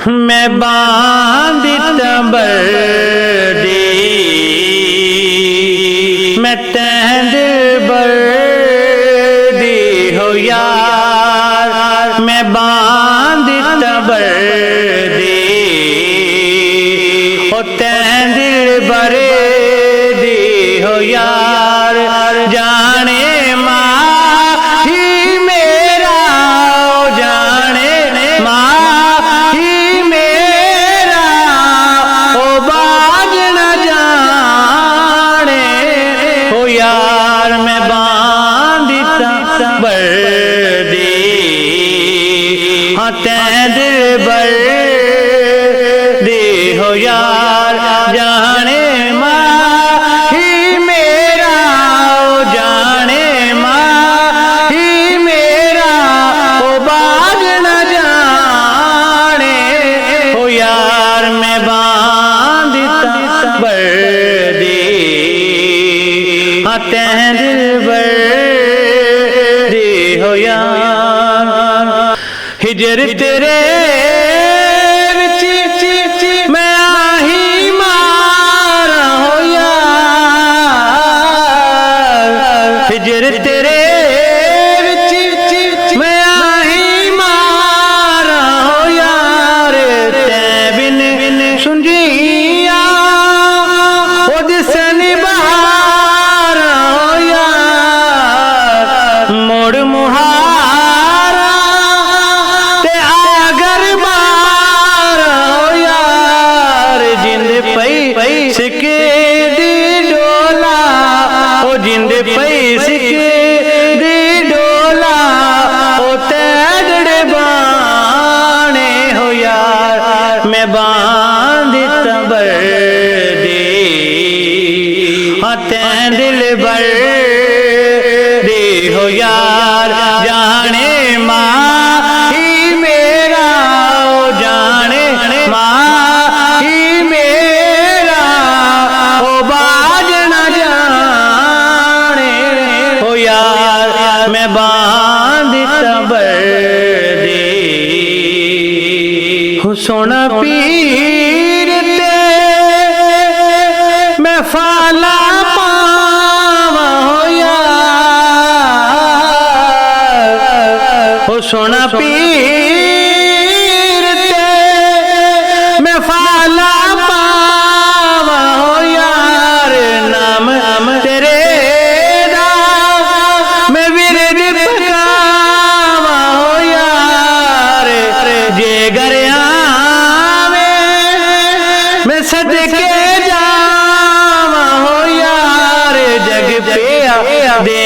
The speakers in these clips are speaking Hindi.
मैं बांधी तंबरदी मैं तैंद बरदी हो यार मैं बांधी तंबरदी हो तैंद बरदी हो यार जाने माही मेरा ओ जाने माही मेरा ओ बाज न जाने हो यार मैं बांधी तंबरदी हाँ तैंद बरदी हो यार जाने तैंद बरदी हो यार हिजर तेरे विच मैं आही मारा हो यार हिजर तेरे विच मैं आही मारा हो यार तै बिन सुंझिया ओ दिसन मोड़ मुहारा ते आगर मारा यार जिंद पई सिके दी डोला ओ जिंद पई सिके दी डोला ओ तैदड़े बाने हो यार मैं बांधी तंबरदी हाँ तैंद बरदी हो यार जाने माही मेरा ओ जाने माही मेरा ओ बाज न जाने हो यार मैं बांधी तंबरदी हो सोना पीर ते मैं फाला सोना पीर ते मैं फाला पावा हो यार नाम तेरे दा मैं विरद पकावा हो यार जे गरिया मैं सदके जावा हो यार जग पे दे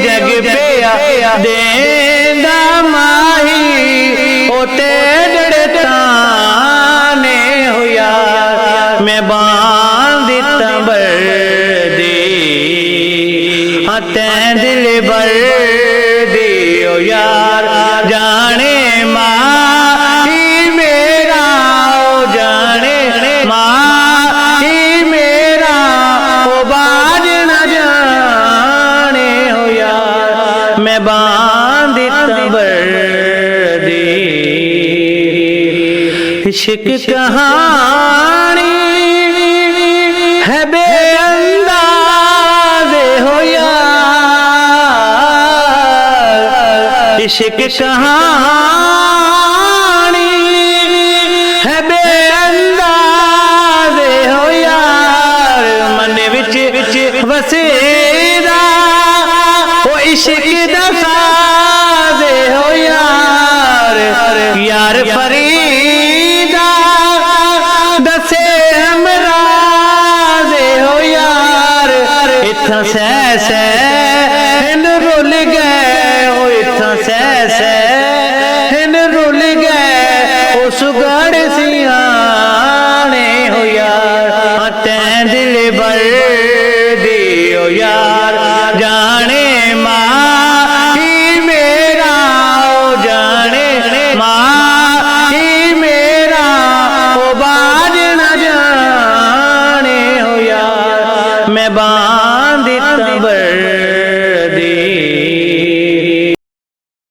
जग पे देंदा माही ओ तेरे ताने हो यार मैं बांधी तंबरदी हाँ तैंद बरदी हो यार जाने माही मेरा ओ जाने माही मेरा ओ बाज न जाने हो यार मैं बांधी तंबरदी इश्क कहानी है बेअंदाज़े हो यार इश्क कहानी है बेअंदाज़े हो यार मन विच वसेदा ओ इश्क दसाज़े हो यार यार फरीदा दसे हमराज़े हो यार इत्थां सह हिंद रुल गए ओ इत्थां सह हिंद रुल गए उस गढ़ सिया